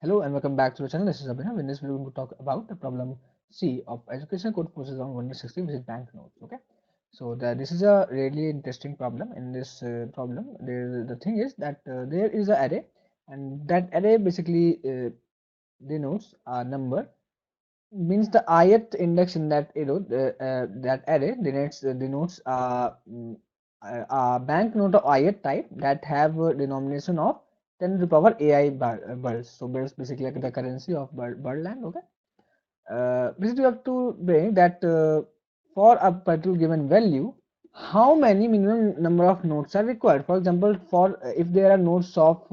Hello and welcome back to the channel. This is Abhinav. In this video, we're going to talk about the problem C of education code process on 160, which is banknotes. Okay, so this is a really interesting problem. In this problem, the thing is that there is an array, and that array basically denotes a number. Means the ith index in that that array denotes a banknote of ith type that have a denomination of 10 to the power ai birds. So birds basically like the currency of birdland. Okay, basically you have to bring that for a particular given value, how many minimum number of notes are required. For example, for if there are notes of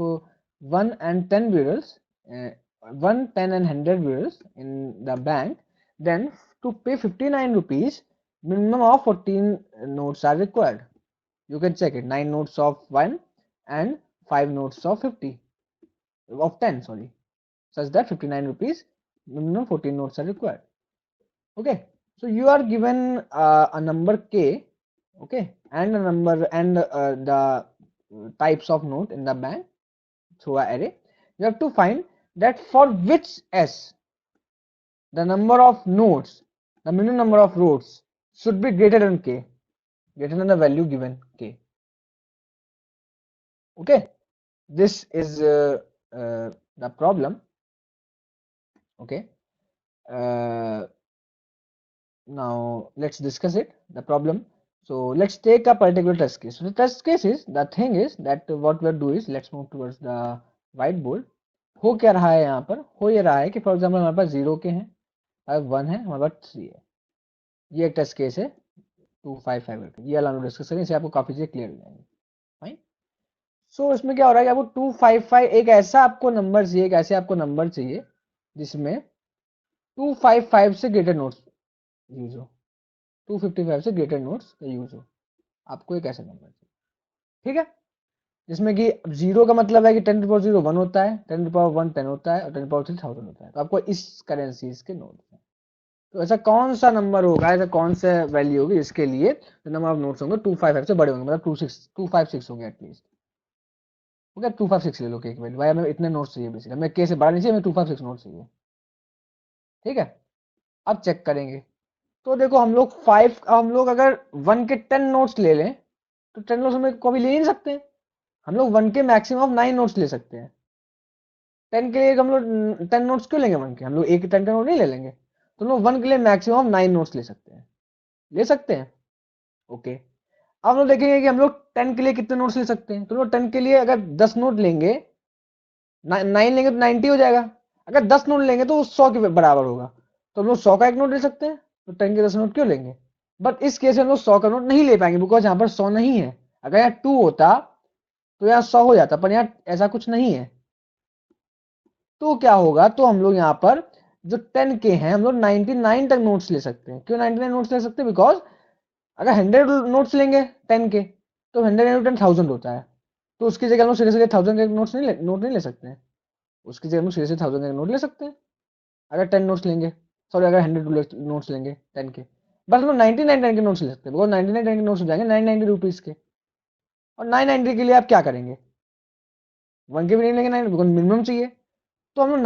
1 and 10 bearers, uh, 1, 10 and 100 bearers in the bank, then to pay 59 rupees, minimum of 14 notes are required. You can check it, 9 notes of 1 and 5 notes of 50 of 10, sorry, such that 59 rupees, minimum 14 notes are required. Okay, so you are given a number k, okay, and a number and the types of note in the bank through a array. You have to find that for which s the number of nodes, the minimum number of rows should be greater than k, greater than the value given k. Okay, this is the problem. Okay, uh, now let's discuss it, the problem. So let's take a particular test case. So the test case is, the thing is that what we'll do is, let's move towards the whiteboard. हो क्या रहा है यहाँ पर, हो ये रहा है कि फॉर एग्जाम्पल हमारे पास 0 के हैं, 1 है, हमारे पास 3 है. ये एक टेस्ट केस है 255 करके. ये वाला हम डिस्कस करेंगे, इससे आपको काफी चीजें क्लियर हो जाएंगी. फाइन. सो इसमें क्या हो रहा है कि आपको 255 एक ऐसा आपको नंबर चाहिए, एक ऐसे आपको नंबर चाहिए जिसमें 255 से ग्रेटर नोट्स यूज हो, 255 से ग्रेटर नोट्स का यूज हो. आपको एक ऐसा नंबर चाहिए, ठीक है, जिसमें कि 0 का मतलब है कि 10 टू पावर 0 1 होता है, 10 टू पावर 1 10 होता है और 10 टू पावर 3 1000 होता है. तो आपको इस करेंसीज के नोट्स हैं. तो ऐसा कौन सा नंबर होगा, ऐसा कौन सा वैल्यू होगी इसके लिए जो नंबर ऑफ नोट्स होंगे 255 से बड़े होंगे, मतलब 256 होंगे एटलीस्ट. ओके, 256 ले लो के वैल्यू. भाई हमें इतने नोट्स चाहिए, बेसिकली हमें के से बड़ा नहीं चाहिए, हमें 256 नोट्स चाहिए. ठीक है, अब चेक करेंगे. तो देखो हम लोग अगर 1 के 10 नोट्स ले लें तो 10 नोट्स हमें कभी ले नहीं सकते. हम लोग 1 के मैक्सिमम ऑफ 9 नोट्स ले सकते हैं. 10 के लिए हम लोग 10 नोट्स क्यों लेंगे 1 के, हम लोग एक 10 का नोट नहीं ले लेंगे. तो हम लोग 1 के लिए मैक्सिमम ऑफ 9 नोट्स ले सकते हैं, ले सकते हैं. ओके, अब हम लोग देखेंगे कि हम लोग 10 के लिए कितने नोट्स ले सकते हैं. तो लोग 10 के लिए अगर 10 नोट लेंगे, 9 लेंगे तो 90 हो जाएगा. अगर 10 नोट लेंगे तो 100 के बराबर होगा. तो हम लोग 100 का एक नोट ले सकते हैं. तो 10 के 10 नोट क्यों लेंगे. बट इस केस में हम लोग 100 का नोट नहीं ले पाएंगे, बिकॉज यहाँ पर 100 नहीं है. अगर यहाँ 2 होता तो यहाँ 100 हो जाता, पर यहाँ ऐसा कुछ नहीं है. तो क्या होगा, तो हम लोग यहाँ पर जो 10 के हैं हम लोग 99 तक नोट्स ले सकते हैं. क्यों 99 नोट्स ले सकते हैं, बिकॉज अगर 100 नोट्स लेंगे 10 के तो 100 इंटू 10 1000 होता है. तो उसकी जगह हम लोग सीधे सीधे 1000 के नोट नहीं ले सकते हैं. उसकी जगह हम लोग सीधे सीधे 1000 के नोट ले सकते हैं अगर 10 नोट्स लेंगे. सॉरी, अगर 100 नोट्स लेंगे 10 के. बस हम लोग 99 10 के नोट्स ले सकते हैं, बिकॉज 99 10 के नोट्स हो जाएंगे 990 रुपीज के. और 990 के लिए आप क्या करेंगे, 1 के भी नहीं लेंगे, 9 बिकॉज मिनिमम चाहिए. तो हम लोग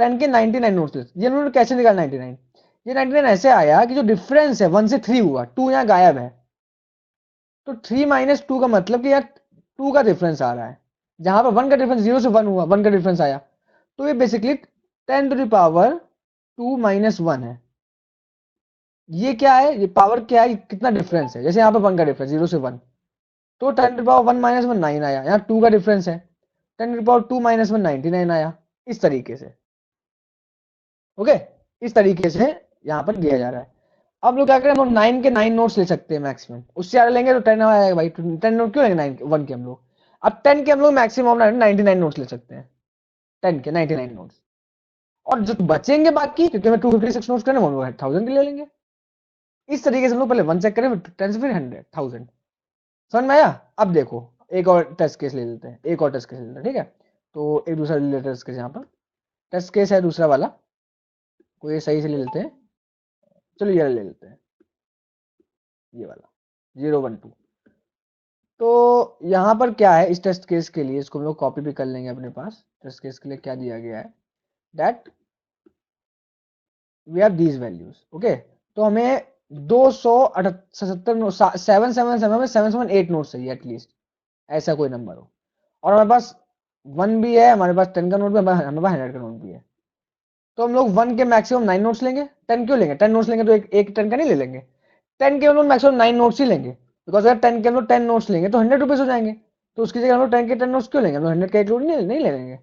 10 के 99 नोट्स ले. ये उन्होंने कैसे निकाला 99, ये 99 ऐसे आया कि जो डिफरेंस है 1 से 3 हुआ, 2 यहाँ गायब है. तो 3 माइनस 2 का मतलब कि यार 2 का डिफरेंस आ रहा है. जहां पर 1 का डिफरेंस 0 से 1 हुआ, 1 का डिफरेंस आया. तो ये basically 10 to the power 2 minus 1 है. ये क्या है, ये पावर क्या है, कितना डिफरेंस है. जैसे यहाँ पर 1 का डिफरेंस 0 से 1, तो 10 टू पावर 1 माइनस 1 9 आया. यहाँ 2 का डिफरेंस है 10 टू पावर 2 माइनस 1 99 आया. इस तरीके से. ओके, इस तरीके से यहाँ पर दिया जा रहा है. अब लोग क्या करें, हम लोग 9 के 9 नोट्स ले सकते हैं मैक्सिमम. उससे ज्यादा लेंगे तो 10 आएगा भाई. 10 नोट क्यों लेंगे 9 के 1 के हम लोग. अब 10 के हम लोग मैक्सिमम 99 नोट्स ले सकते हैं, 10 के 99 नोट्स. और जो बचेंगे बाकी, क्योंकि हमें 256 नोट्स करने, वो 1000 के ले लेंगे. इस तरीके से हम लोग पहले 1 चेक करें, 10 से फिर 100 1000. समझ में आया. अब देखो एक और टेस्ट केस ले लेते हैं, एक और टेस्ट केस ले लेते हैं. ठीक है, तो एक दूसरा ले लेते हैं टेस्ट केस. यहाँ पर टेस्ट केस है दूसरा वाला, कोई सही से ले लेते हैं. चलो ये ले लेते हैं, ये वाला 012. तो यहाँ पर क्या है इस टेस्ट केस के लिए, इसको हम लोग कॉपी भी कर लेंगे अपने पास. टेस्ट केस के लिए क्या दिया गया है, that we have these values. Okay, तो हमें 277 नोट 777 नोट चाहिए एटलीस्ट, ऐसा कोई नंबर हो। और हमारे पास 1 भी है, हमारे पास 10 का नोट भी, हमारे पास 100 का नोट भी है। तो हम लोग 1 के मैक्सिमम 9 नोट्स लेंगे। 10 क्यों लेंगे? 10 नोट्स लेंगे तो एक 10 का नहीं ले लेंगे। 10 के हम लोग मैक्सिमम 9 नोट्स ही लेंगे, बिकॉज अगर 10 के हम लोग 10 नोट्स लेंगे तो 100 रुपीज हो जाएंगे। तो उसकी जगह हम लोग 10 के 10 नोट्स क्यों लेंगे? हम लोग 100 का एक नोट नहीं ले लेंगे,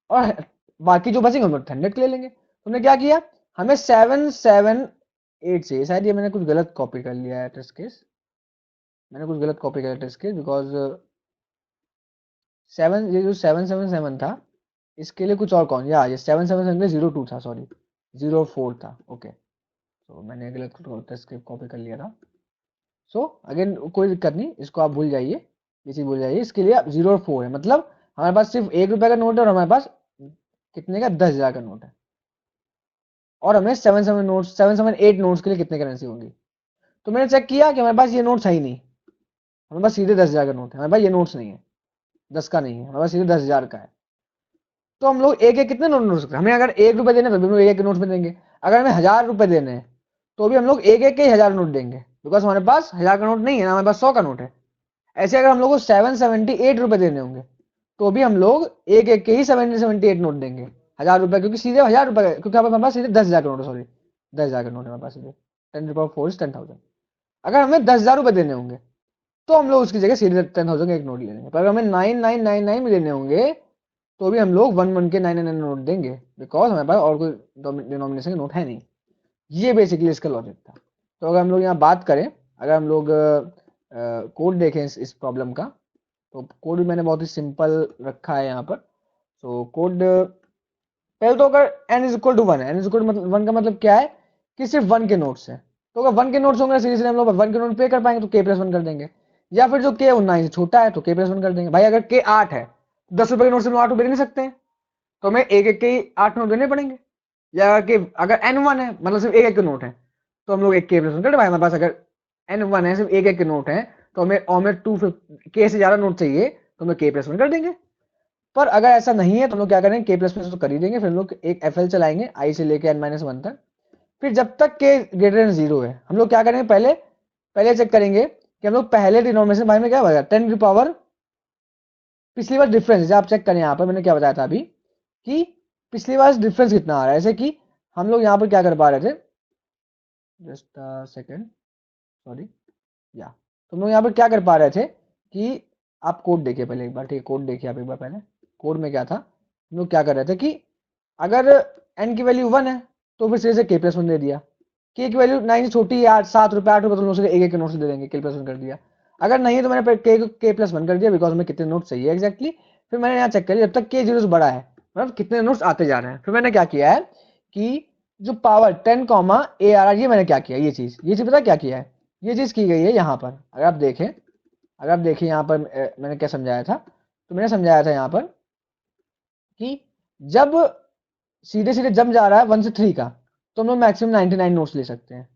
और बाकी जो बचेंगे हम लोग 100 के ले लेंगे। तुमने क्या किया? हमें 778 चाहिए। शायद ये मैंने कुछ गलत कॉपी कर लिया है टेस्ट केस, मैंने कुछ गलत कॉपी किया टेस्ट केस, बिकॉज 7 ये जो 777 था इसके लिए कुछ और कौन, या ये 777 में 02 था, सॉरी 04 था। ओके, तो मैंने गलत टेस्ट केस कॉपी कर लिया था। सो अगेन कोई दिक्कत नहीं, इसको आप भूल जाइए, ये चीज भूल जाइए। इसके लिए आप 0 और 4 है, मतलब हमारे पास सिर्फ 1 रुपए का नोट है और हमारे पास कितने का? 10,000 का नोट है। और हमें 778 नोट्स के लिए कितने करेंसी होंगी? तो मैंने चेक किया कि हमारे पास ये नोट्स है ही नहीं, हमारे पास सीधे 10,000 का नोट है, हमारे पास ये नोट्स नहीं है, 10 का नहीं है, हमारे पास सीधे 10,000 का है। तो हम लोग एक एक कितने नोट नोट सकते हैं? हमें अगर 1 रुपए देने तो भी हम लोग एक एक नोट में देंगे। अगर हमें 1,000 रुपए देने हैं तो भी हम लोग एक एक के 1,000 नोट देंगे, बिकॉज हमारे पास 1,000 का नोट नहीं है ना, हमारे पास 100 का नोट है। ऐसे अगर हम लोग को 778 रुपए देने होंगे तो भी हम लोग एक एक के ही 778 नोट देंगे, 1,000 रुपए, क्योंकि सीधे 1,000 रुपए, क्योंकि हमारे पास सीधे 10,000 का नोट, सॉरी 10,000 का नोट है हमारे पास सीधे। 10 4 इज 10,000। अगर हमें 10,000 रुपए देने होंगे तो हम लोग उसकी जगह सीधे 10,000 का एक नोट ले लेंगे। पर अगर हमें 9999 में देने होंगे तो भी हम लोग 1 1 के 99 नोट देंगे, बिकॉज हमारे पास और कोई डिनोमिनेशन का नोट है नहीं। ये बेसिकली इसका लॉजिक था। तो अगर हम लोग यहाँ बात करें, अगर हम लोग कोड देखें इस प्रॉब्लम का, तो कोड भी मैंने बहुत ही सिंपल रखा है यहाँ पर। तो कोड पहले तो अगर n इज इक्वल टू 1 है, n इज इक्वल टू मतलब 1 का मतलब क्या है कि सिर्फ 1 के नोट्स है। तो अगर 1 के नोट्स होंगे सीरीज हम लोग 1 के नोट पे कर पाएंगे तो k प्लस 1 कर देंगे, या फिर जो k 9 से छोटा है तो k प्लस 1 कर देंगे। भाई अगर k 8 है, 10 रुपए के नोट से हम लोग 8 रुपए दे नहीं सकते हैं, तो हमें एक एक के ही 8 नोट देने पड़ेंगे। या अगर n1 है, मतलब सिर्फ एक एक के नोट है, तो हम लोग एक k प्लस 1 कर दे। भाई हमारे पास अगर n1 है, सिर्फ एक एक के नोट है, तो हमें 250 k से ज्यादा नोट चाहिए तो हमें k प्लस 1 कर देंगे। पर अगर ऐसा नहीं है तो हम लोग क्या करेंगे? के प्लस प्लस तो कर ही देंगे, फिर हम लोग एक FL चलाएंगे i से लेके n-1 तक। फिर जब तक के ग्रेटर देन 0 है हम लोग क्या करेंगे? पहले पहले चेक करेंगे कि हम लोग पहले डिनोमिनेशन भाई में क्या बचा, 10 की पावर पिछली बार डिफरेंस, आप चेक करें यहाँ पर मैंने क्या बताया था अभी कि पिछली बार डिफरेंस कितना आ रहा है। जैसे कि हम लोग यहाँ पर क्या कर पा रहे थे, जस्ट सेकेंड, सॉरी, या तो हम लोग यहाँ पर क्या कर पा रहे थे कि आप कोड देखिए पहले एक बार, ठीक है, कोड देखिए आप एक बार पहले। कोड में क्या था, हम लोग क्या कर रहे थे कि अगर n की वैल्यू 1 है तो फिर से k प्लस 1 दे दिया, k की वैल्यू 9 से छोटी है, 7 रुपए 8 रुपए, तो हम लोग एक एक के नोट से दे देंगे, k प्लस 1 कर दिया। अगर नहीं है तो मैंने k प्लस 1 कर दिया, बिकॉज हमें कितने नोट चाहिए एग्जैक्टली। फिर मैंने यहाँ चेक किया जब तक k 0 से बड़ा है, मतलब कितने नोट्स आते जा रहे हैं। फिर मैंने क्या किया है कि जो पावर 10 कॉमा ARR, ये मैंने क्या किया, ये चीज पता क्या किया है, ये चीज की गई है यहाँ पर। अगर आप देखें यहाँ पर मैंने क्या समझाया था, तो मैंने समझाया था यहाँ पर कि जब सीधे सीधे जम जा रहा है 1 से 3 का, तो हम लोग मैक्सिमम 99 नोट्स ले सकते हैं,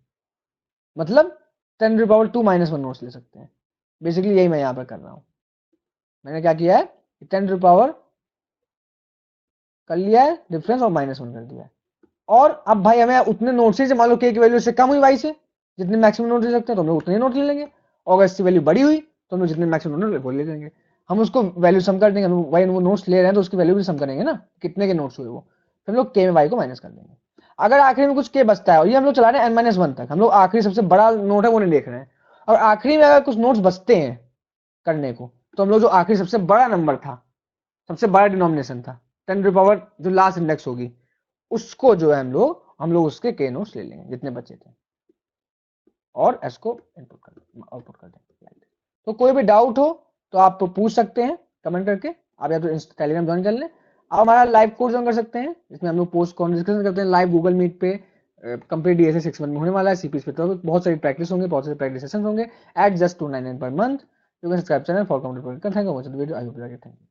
मतलब 10⁻² - 1 नोट्स ले सकते हैं। बेसिकली यही मैं यहाँ पर कर रहा हूँ। मैंने क्या किया है, 10 कर लिया है डिफरेंस और -1 कर दिया है। और अब भाई हमें उतने नोट्स ही, मान लो k की वैल्यू से कम हुई y से, जितने मैक्सिमम नोट ले सकते हैं तो हम लोग उतने नोट ले लेंगे, और अगर इसकी वैल्यू बड़ी हुई तो हम लोग जितने मैक्सिमम नोट वो ले लेंगे। हम उसको वैल्यू सम कर देंगे, हम भाई वो नोट्स ले रहे हैं तो उसकी वैल्यू भी सम करेंगे ना, कितने के नोट्स हुए वो, फिर हम लोग k में y को माइनस कर देंगे। अगर आखिरी में कुछ k बचता है, और ये हम लोग चला रहे हैं n-1 तक, हम लोग आखिरी सबसे बड़ा नोट है वो नहीं देख रहे हैं, और आखिरी में अगर कुछ नोट्स बचते हैं करने को, तो हम लोग जो आखिरी सबसे बड़ा नंबर था, सबसे बड़ा डिनोमिनेशन था, 10 जो लास्ट इंडेक्स होगी, उसको जो है हम लोग उसके k नोट्स ले लेंगे जितने बचे थे, और s को आउटपुट कर देंगे। तो कोई भी डाउट हो तो आप पूछ सकते हैं कमेंट करके, आप या तो टेलीग्राम ज्वाइन कर लें, आप हमारा लाइव कोर्स ज्वाइन कर सकते हैं, जिसमें हम लोग पोस्ट डिस्कशन करते हैं लाइव गूगल मीट पे। कंप्लीट DSA 6 मंथ में होने वाला है, CPS पे तो बहुत सारी प्रैक्टिस होंगे, बहुत सारे प्रैक्टिस सेशन होंगे at just 299 per month. You can subscribe channel for complete. Thank you for watching the video, I hope you like it. Thank you.